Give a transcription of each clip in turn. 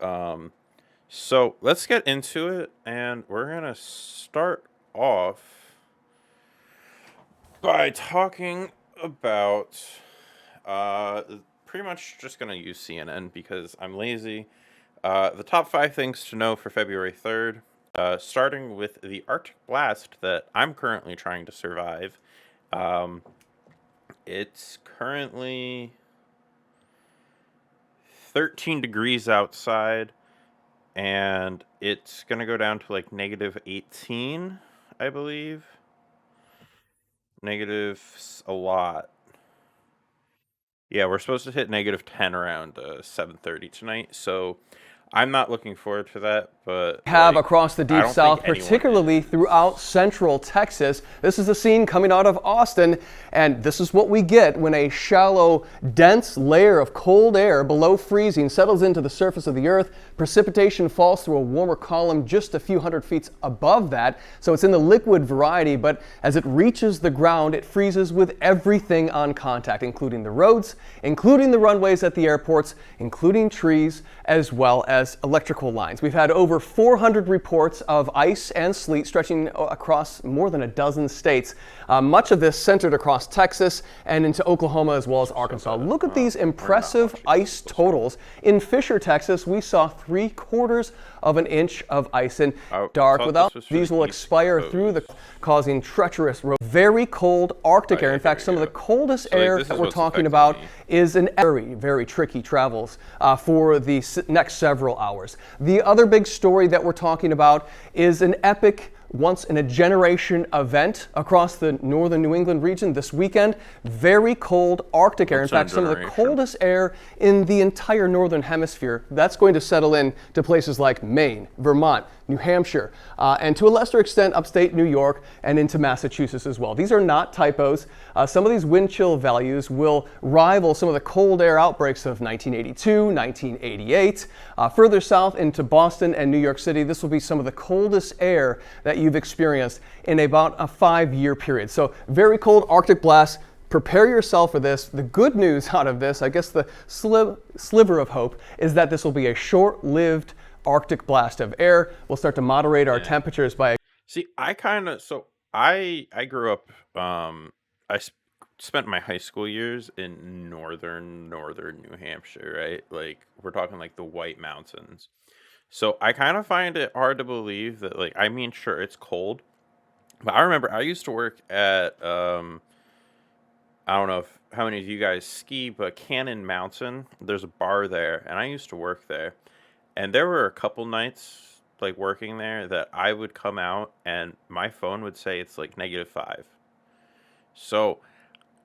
Um, so let's get into it, and we're gonna start off by talking about uh, pretty much just gonna use CNN because I'm lazy. The top five things to know for February 3rd, starting with the Arctic blast that I'm currently trying to survive. Um, it's currently 13 degrees outside, and it's going to go down to like negative 18, I believe. Negative a lot. Yeah, we're supposed to hit negative 10 around 7:30 tonight, so I'm not looking forward to that, but Have like across the I deep don't think south, anyone particularly is. throughout central Texas. This is the scene coming out of Austin, and this is what we get when a shallow, dense layer of cold air below freezing settles into the surface of the earth. Precipitation falls through a warmer column just a few hundred feet above that, so it's in the liquid variety, but as it reaches the ground, it freezes with everything on contact, including the roads, including the runways at the airports, including trees, as well as electrical lines. We've had over 400 reports of ice and sleet stretching across more than a dozen states. Much of this centered across Texas and into Oklahoma as well as Arkansas. Look at these We're not impressive watching ice this. totals. In Fisher, Texas, we saw 3/4 of an inch of ice in I dark thought without. this was for These the will East expire through the Coast. causing treacherous, very cold Arctic Oh air. yeah, In here fact, we some of the go. coldest So like air this that is we're what's talking affecting about me. is an very, very tricky travels for the next several hours. The other big story that we're talking about is an epic once in a generation event across the northern New England region this weekend. Very cold Arctic air. In Once in a fact, some of the generation. coldest air in the entire northern hemisphere. That's going to settle in to places like Maine, Vermont, New Hampshire, and to a lesser extent upstate New York and into Massachusetts as well. These are not typos. Some of these wind chill values will rival some of the cold air outbreaks of 1982, 1988. Further south into Boston and New York City, this will be some of the coldest air that you've experienced in about a 5-year period. So very cold Arctic blasts. Prepare yourself for this. The good news out of this, I guess the sliver of hope, is that this will be a short-lived Arctic blast of air. We'll start to moderate our Yeah. temperatures by. See, I kind of so I grew up. I spent my high school years in northern New Hampshire, right? Like we're talking like the White Mountains. So I kind of find it hard to believe that like I mean, sure it's cold, but I remember I used to work at I don't know if how many of you guys ski, but Cannon Mountain. There's a bar there, and I used to work there. And there were a couple nights like working there that I would come out and my phone would say it's like -5. So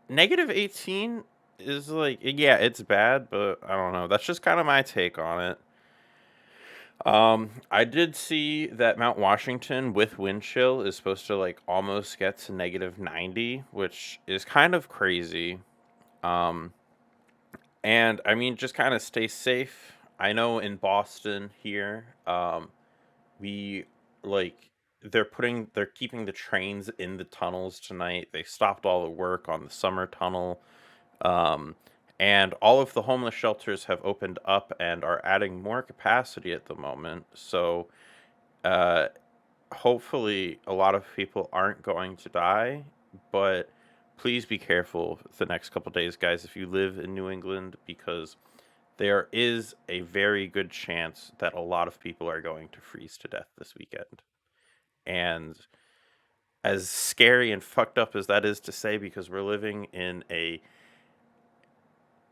-18 is like yeah, it's bad, but I don't know. That's just kind of my take on it. I did see that Mount Washington with wind chill is supposed to like almost get to -90, which is kind of crazy. Um, and I mean, just kind of stay safe. I know in Boston here, we like they're keeping the trains in the tunnels tonight. They stopped all the work on the summer tunnel. Um, and all of the homeless shelters have opened up and are adding more capacity at the moment. So, uh, hopefully, a lot of people aren't going to die, but please be careful the next couple days, guys, if you live in New England, because there is a very good chance that a lot of people are going to freeze to death this weekend. And as scary and fucked up as that is to say, because we're living in a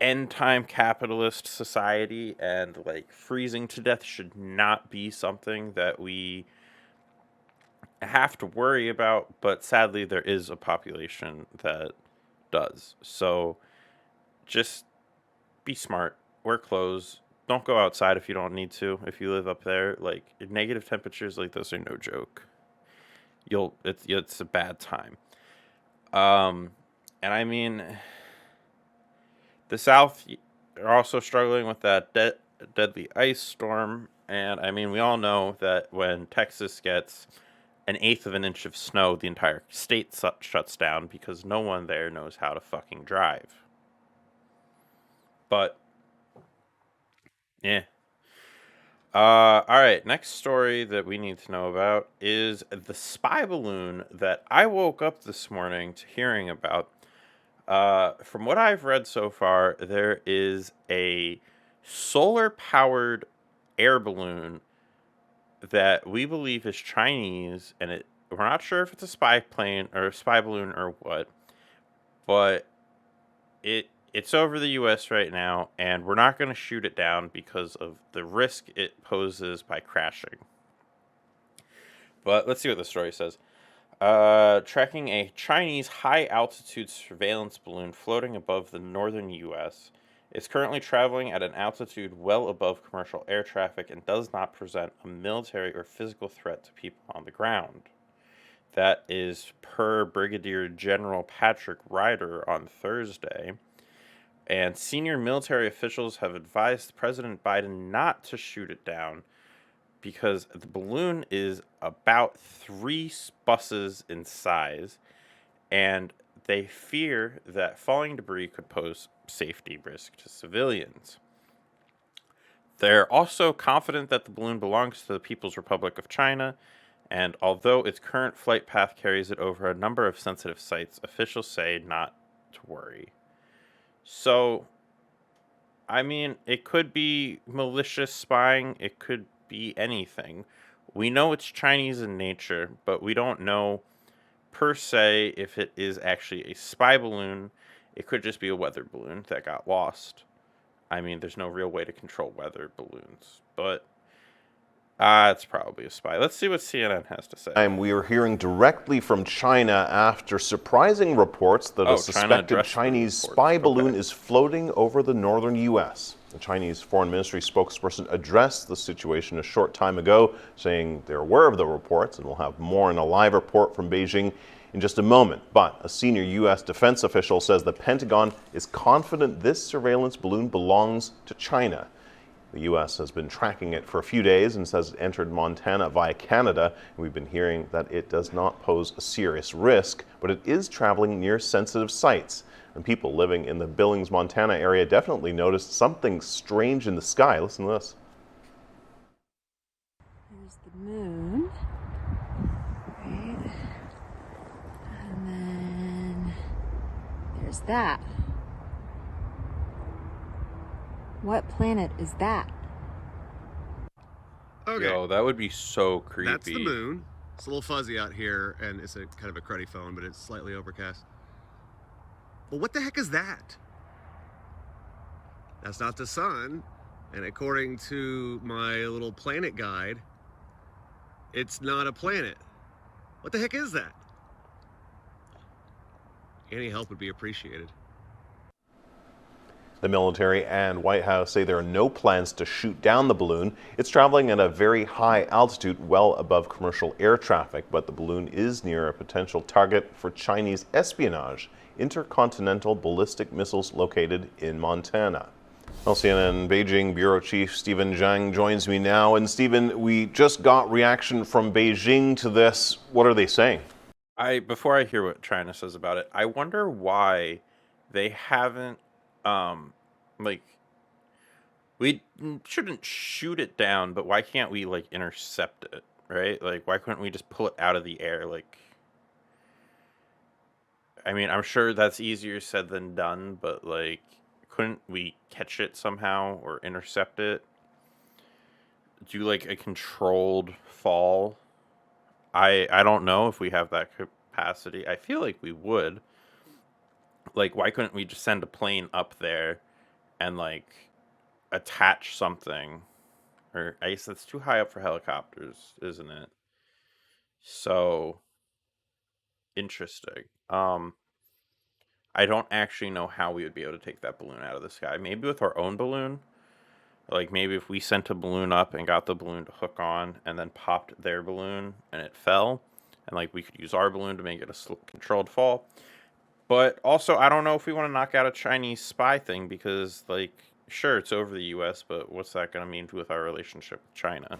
end time capitalist society and like freezing to death should not be something that we have to worry about, but sadly there is a population that does. So just be smart, wear clothes, don't go outside if you don't need to. If you live up there, like negative temperatures like those are no joke. It's a bad time. Um, and I mean, the South are also struggling with that deadly ice storm. And I mean, we all know that when Texas gets an eighth of an inch of snow, the entire state shuts down because no one there knows how to fucking drive. But, yeah. All right. Next story that we need to know about is the spy balloon that I woke up this morning to hearing about. From what I've read so far, there is a solar powered air balloon that we believe is Chinese, and we're not sure if it's a spy plane or a spy balloon or what, but it's over the US right now, and we're not going to shoot it down because of the risk it poses by crashing. But let's see what the story says. Tracking a Chinese high altitude surveillance balloon floating above the northern US. It's currently traveling at an altitude well above commercial air traffic and does not present a military or physical threat to people on the ground. That is per Brigadier General Patrick Ryder on Thursday. And senior military officials have advised President Biden not to shoot it down because the balloon is about 3 buses in size, and they fear that falling debris could pose safety risk to civilians. They're also confident that the balloon belongs to the People's Republic of China, and although its current flight path carries it over a number of sensitive sites, officials say not to worry. So, I mean, it could be malicious spying, it could be anything. We know it's Chinese in nature, but we don't know per se if it is actually a spy balloon. It could just be a weather balloon that got lost. I mean, there's no real way to control weather balloons, but it's probably a spy. Let's see what CNN has to say. We are hearing directly from China after surprising reports that a suspected Chinese spy balloon is floating over the northern U.S. The Chinese Foreign Ministry spokesperson addressed the situation a short time ago, saying they're aware of the reports and will have more in a live report from Beijing in just a moment. But a senior U.S. defense official says the Pentagon is confident this surveillance balloon belongs to China. The U.S. has been tracking it for a few days and says it entered Montana via Canada. We've been hearing that it does not pose a serious risk, but it is traveling near sensitive sites. And people living in the Billings, Montana area definitely noticed something strange in the sky. Listen to this. There's the moon, right? And then there's that. What planet is that? Okay. Yo, that would be so creepy. That's the moon. It's a little fuzzy out here, and it's a kind of a cruddy phone, but it's slightly overcast. Well, what the heck is that? That's not the sun, and according to my little planet guide, it's not a planet. What the heck is that? Any help would be appreciated. The military and White House say there are no plans to shoot down the balloon. It's traveling at a very high altitude, well above commercial air traffic, but the balloon is near a potential target for Chinese espionage, intercontinental ballistic missiles located in Montana. Well, CNN Beijing Bureau Chief Stephen Zhang joins me now. And Stephen, we just got reaction from Beijing to this. What are they saying? Before I hear what China says about it, I wonder why they haven't like, we shouldn't shoot it down, but why can't we like intercept it, right? Like, why couldn't we just pull it out of the air? Like, I mean, I'm sure that's easier said than done, but like, couldn't we catch it somehow or intercept it? Do like a controlled fall? I don't know if we have that capacity. I feel like we would. Like, why couldn't we just send a plane up there and like attach something? Or I guess that's too high up for helicopters, isn't it? So interesting. I don't actually know how we would be able to take that balloon out of the sky. Maybe with our own balloon. Like, maybe if we sent a balloon up and got the balloon to hook on and then popped their balloon and it fell, and like we could use our balloon to make it a controlled fall. But also, I don't know if we want to knock out a Chinese spy thing because, like, sure, it's over the U.S., but what's that going to mean with our relationship with China?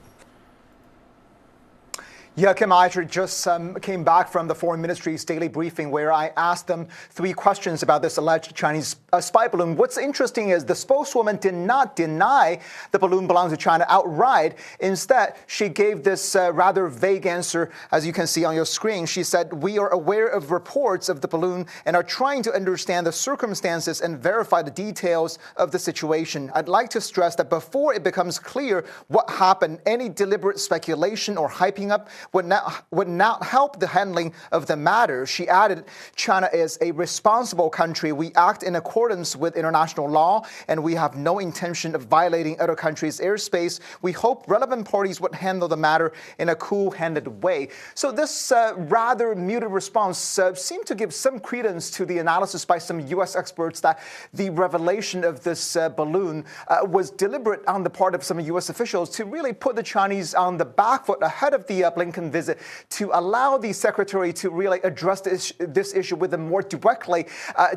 Yeah, Kim, I just came back from the Foreign Ministry's daily briefing where I asked them 3 questions about this alleged Chinese spy balloon. What's interesting is the spokeswoman did not deny the balloon belongs to China outright. Instead, she gave this rather vague answer, as you can see on your screen. She said, "We are aware of reports of the balloon and are trying to understand the circumstances and verify the details of the situation. I'd like to stress that before it becomes clear what happened, any deliberate speculation or hyping up would not help the handling of the matter." She added, "China is a responsible country. We act in accordance with international law, and we have no intention of violating other countries' airspace. We hope relevant parties would handle the matter in a cool-handed way." So this rather muted response seemed to give some credence to the analysis by some U.S. experts that the revelation of this balloon was deliberate on the part of some U.S. officials to really put the Chinese on the back foot ahead of the Blinken visit, to allow the secretary to really address this issue with them more directly,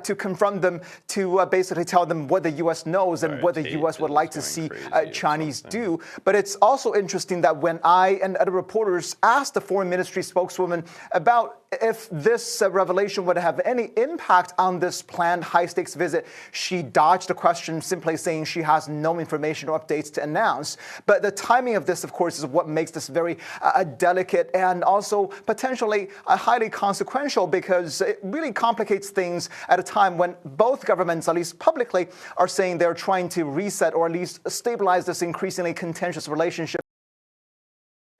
to confront them, to basically tell them what the U.S. knows and what the U.S. would like to see Chinese do. But it's also interesting that when I and other reporters asked the Foreign Ministry spokeswoman about if this revelation would have any impact on this planned high-stakes visit, she dodged the question, simply saying she has no information or updates to announce. But the timing of this, of course, is what makes this very delicate and also potentially highly consequential, because it really complicates things at a time when both governments, at least publicly, are saying they're trying to reset or at least stabilize this increasingly contentious relationship.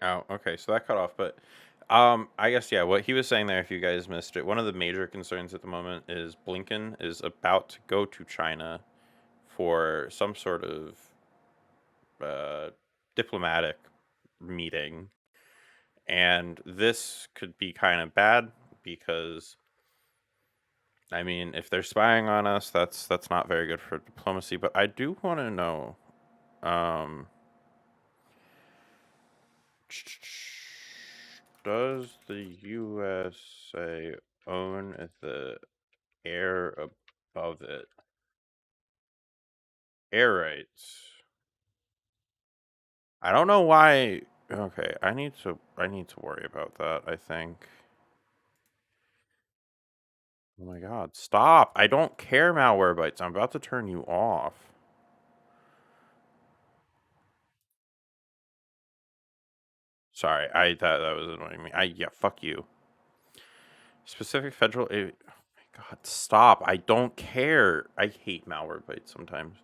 Oh, okay, so that cut off, but I guess, yeah, what he was saying there, if you guys missed it, one of the major concerns at the moment is Blinken is about to go to China for some sort of diplomatic meeting. And this could be kind of bad because, I mean, if they're spying on us, that's not very good for diplomacy. But I do want to know, does the USA own the air above it? Air rights. I don't know why. Okay, I need to worry about that, I think. Oh my god, stop. I don't care, Malwarebytes. I'm about to turn you off. Sorry, that was annoying me. Yeah, fuck you. Specific federal oh my god, stop. I don't care. I hate Malwarebytes sometimes.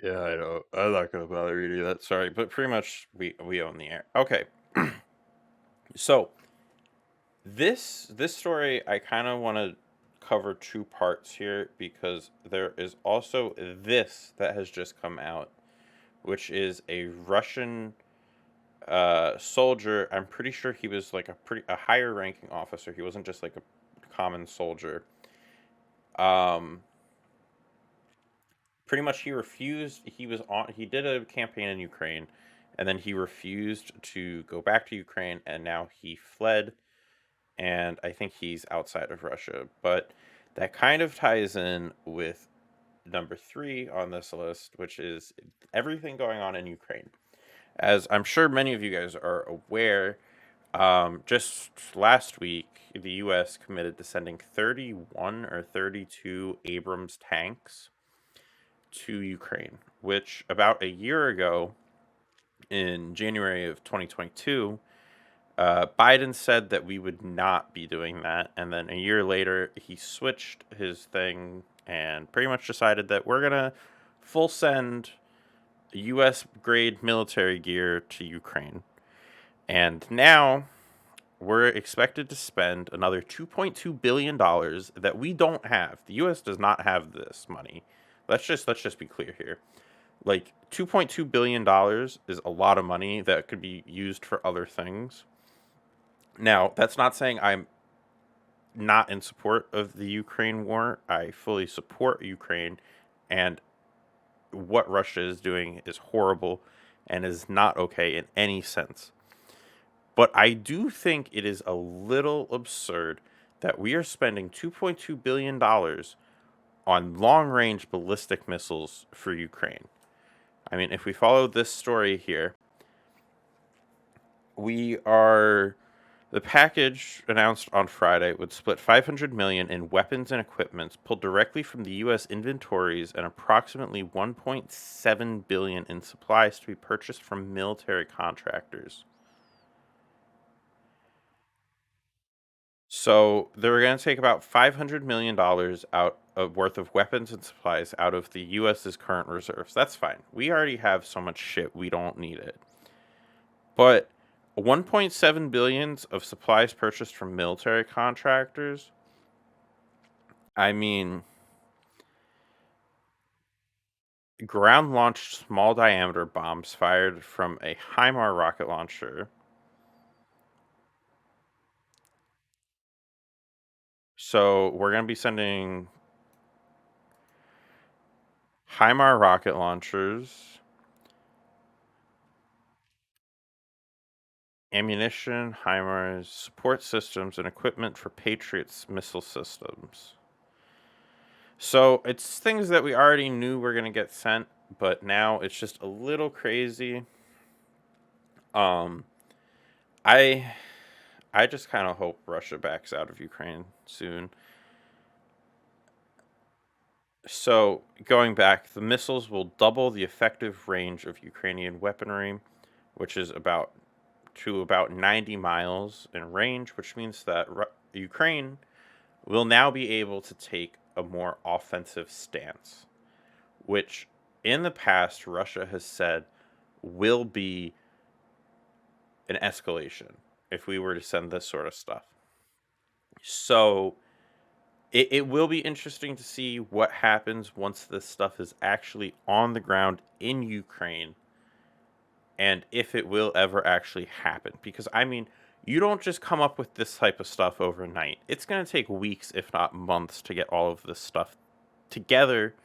Yeah, I know. I'm not gonna bother reading that. Sorry, but pretty much we own the air. Okay. So this story, I kind of want to cover 2 parts here, because there is also this that has just come out, which is a Russian soldier. I'm pretty sure he was like a higher ranking officer. He wasn't just like a common soldier. Pretty much he refused. He did a campaign in Ukraine, and then he refused to go back to Ukraine, and now he fled, and I think he's outside of Russia. But that kind of ties in with number 3 on this list, which is everything going on in Ukraine. As I'm sure many of you guys are aware, just last week, the U.S. committed to sending 31 or 32 Abrams tanks to Ukraine, which about a year ago, in January of 2022, Biden said that we would not be doing that. And then a year later, he switched his thing and pretty much decided that we're going to full send U.S. grade military gear to Ukraine. And now we're expected to spend another $2.2 billion that we don't have. The U.S. does not have this money. Let's just be clear here. Like, $2.2 billion is a lot of money that could be used for other things. Now, that's not saying I'm not in support of the Ukraine war. I fully support Ukraine, and what Russia is doing is horrible and is not okay in any sense. But I do think it is a little absurd that we are spending $2.2 billion on long-range ballistic missiles for Ukraine. I mean, if we follow this story here, the package announced on Friday would split $500 million in weapons and equipment pulled directly from the U.S. inventories and approximately $1.7 billion in supplies to be purchased from military contractors. So they were going to take about $500 million worth of weapons and supplies out of the U.S.'s current reserves. That's fine. We already have so much shit. We don't need it. But 1.7 billion of supplies purchased from military contractors. I mean, ground-launched small-diameter bombs fired from a HIMARS rocket launcher. So we're going to be sending HIMARS rocket launchers, ammunition, HIMARS, support systems, and equipment for Patriot's missile systems. So it's things that we already knew were going to get sent, but now it's just a little crazy. I just kind of hope Russia backs out of Ukraine soon. So, going back, the missiles will double the effective range of Ukrainian weaponry, which is about 90 miles in range, which means that Ukraine will now be able to take a more offensive stance, which in the past Russia has said will be an escalation if we were to send this sort of stuff. So it will be interesting to see what happens once this stuff is actually on the ground in Ukraine, and if it will ever actually happen. Because, I mean, you don't just come up with this type of stuff overnight. It's going to take weeks, if not months, to get all of this stuff together,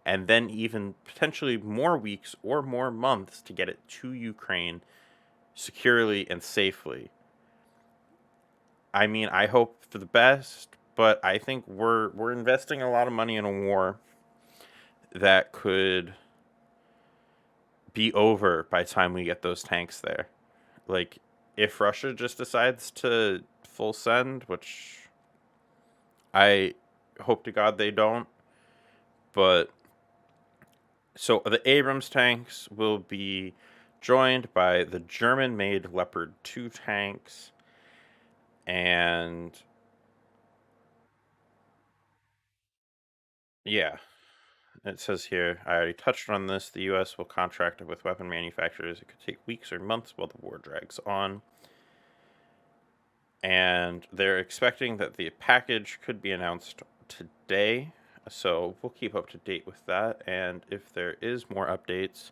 and then even potentially more weeks or more months to get it to Ukraine securely and safely. I mean, I hope for the best, but I think we're investing a lot of money in a war that could be over by the time we get those tanks there. Like, if Russia just decides to full send, which I hope to God they don't, but so the Abrams tanks will be joined by the German-made Leopard 2 tanks, and yeah, it says here, I already touched on this, the U.S. will contract with weapon manufacturers. It could take weeks or months while the war drags on. And they're expecting that the package could be announced today, so we'll keep up to date with that. And if there is more updates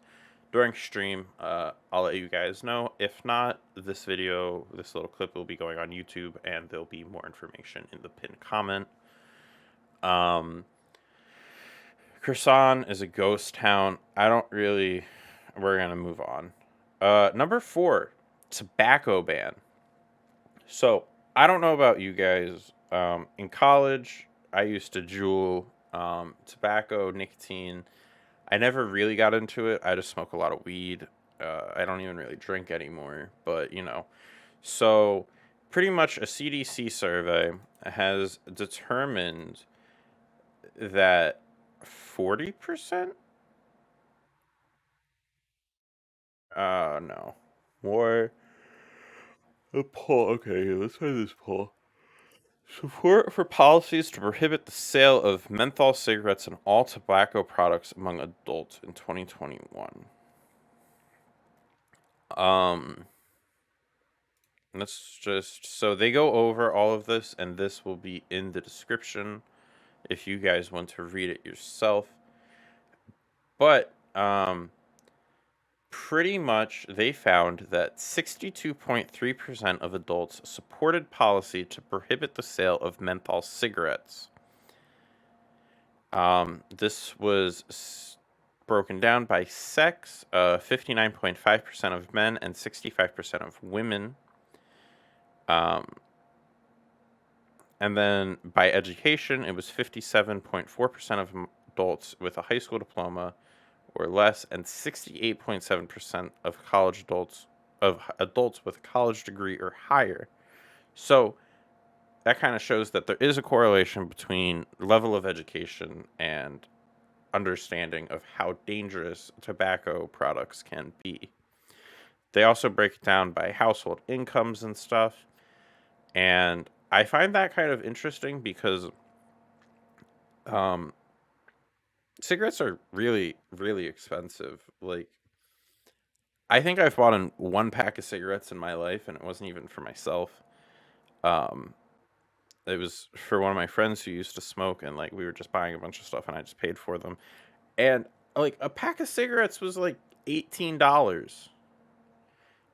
during stream, I'll let you guys know. If not, this little clip will be going on YouTube, and there'll be more information in the pinned comment. Kherson is a ghost town. We're gonna move on. Number 4, tobacco ban. So, I don't know about you guys. In college, I used to jewel tobacco, nicotine. I never really got into it. I just smoke a lot of weed. I don't even really drink anymore, but So, pretty much a CDC survey has determined that 40%? No. More. A poll. Okay, let's try this poll. Support for policies to prohibit the sale of menthol cigarettes and all tobacco products among adults in 2021. So they go over all of this, and this will be in the description if you guys want to read it yourself. But, pretty much they found that 62.3% of adults supported policy to prohibit the sale of menthol cigarettes. This was broken down by sex, 59.5% of men and 65% of women. Um, and then by education, it was 57.4% of adults with a high school diploma or less, and 68.7% of adults with a college degree or higher. So that kind of shows that there is a correlation between level of education and understanding of how dangerous tobacco products can be. They also break it down by household incomes and stuff. And I find that kind of interesting because cigarettes are really, really expensive. Like, I think I've bought one pack of cigarettes in my life, and it wasn't even for myself. Um, it was for one of my friends who used to smoke, and like we were just buying a bunch of stuff, and I just paid for them. And like a pack of cigarettes was like $18.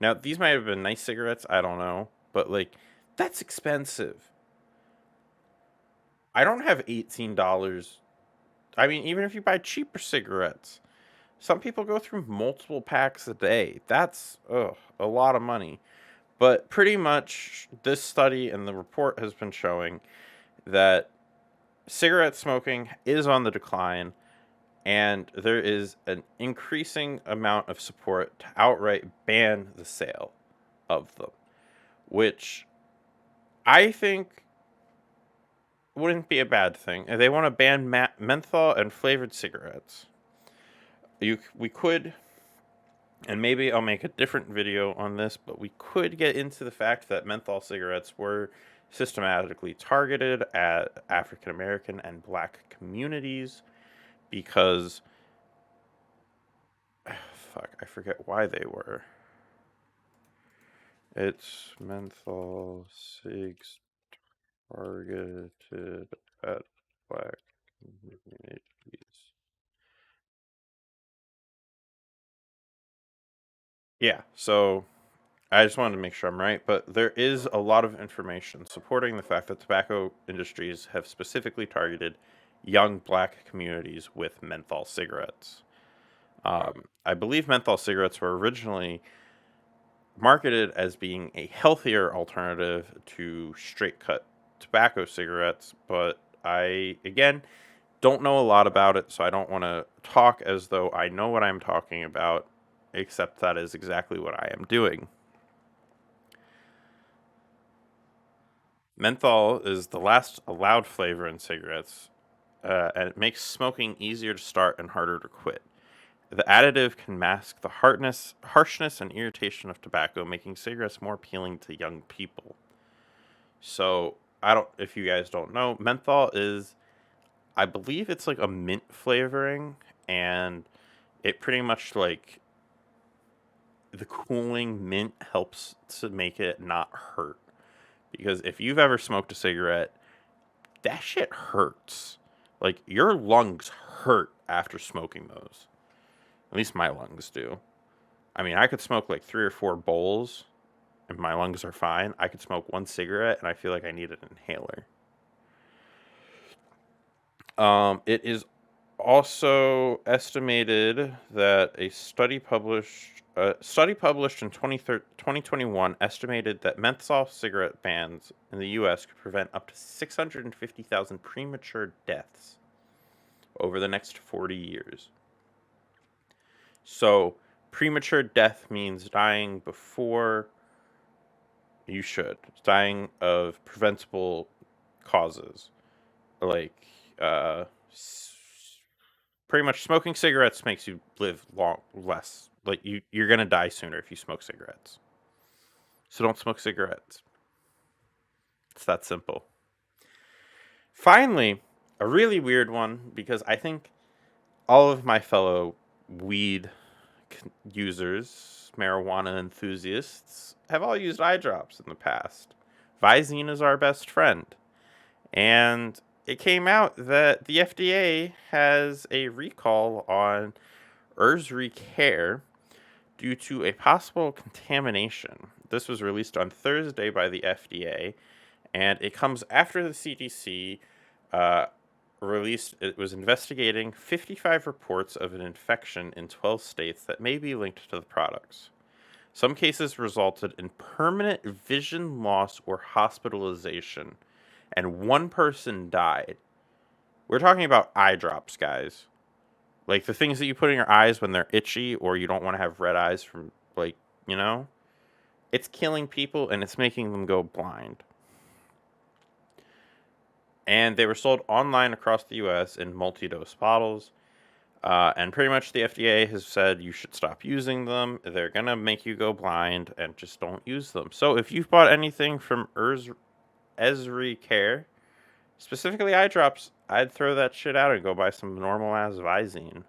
Now these might have been nice cigarettes, I don't know, but like that's expensive. I don't have $18. I mean, even if you buy cheaper cigarettes, some people go through multiple packs a day. That's a lot of money. But pretty much this study and the report has been showing that cigarette smoking is on the decline, and there is an increasing amount of support to outright ban the sale of them, which I think wouldn't be a bad thing. They want to ban menthol and flavored cigarettes. We could, and maybe I'll make a different video on this, but we could get into the fact that menthol cigarettes were systematically targeted at African American and Black communities because, fuck, I forget why they were. It's menthol cigs targeted at Black communities. Yeah, so I just wanted to make sure I'm right, but there is a lot of information supporting the fact that tobacco industries have specifically targeted young Black communities with menthol cigarettes. I believe menthol cigarettes were originally marketed as being a healthier alternative to straight cut tobacco cigarettes, but I, again, don't know a lot about it, so I don't want to talk as though I know what I'm talking about, except that is exactly what I am doing. Menthol is the last allowed flavor in cigarettes, and it makes smoking easier to start and harder to quit. The additive can mask the harshness, and irritation of tobacco, making cigarettes more appealing to young people. So, if you guys don't know, menthol is, I believe it's like a mint flavoring, and it pretty much like the cooling mint helps to make it not hurt. Because if you've ever smoked a cigarette, that shit hurts. Like, your lungs hurt after smoking those. At least my lungs do. I mean, I could smoke like 3 or 4 bowls and my lungs are fine. I could smoke one cigarette and I feel like I need an inhaler. It is also estimated that a study published in 2021 estimated that menthol cigarette bans in the U.S. could prevent up to 650,000 premature deaths over the next 40 years. So, premature death means dying before you should. Dying of preventable causes. Like, pretty much smoking cigarettes makes you live less. Like, you're going to die sooner if you smoke cigarettes. So don't smoke cigarettes. It's that simple. Finally, a really weird one, because I think all of my fellow weed users, marijuana enthusiasts, have all used eye drops in the past. Visine is our best friend. And it came out that the FDA has a recall on Ursary Care due to a possible contamination. This was released on Thursday by the FDA, and it comes after the CDC it was investigating 55 reports of an infection in 12 states that may be linked to the products. Some cases resulted in permanent vision loss or hospitalization, and one person died. We're talking about eye drops, guys. Like the things that you put in your eyes when they're itchy or you don't want to have red eyes from, like, you know? It's killing people and it's making them go blind. And they were sold online across the U.S. in multi-dose bottles. And pretty much the FDA has said you should stop using them. They're going to make you go blind, and just don't use them. So if you've bought anything from Esri Care, specifically eye drops, I'd throw that shit out and go buy some normal ass Visine.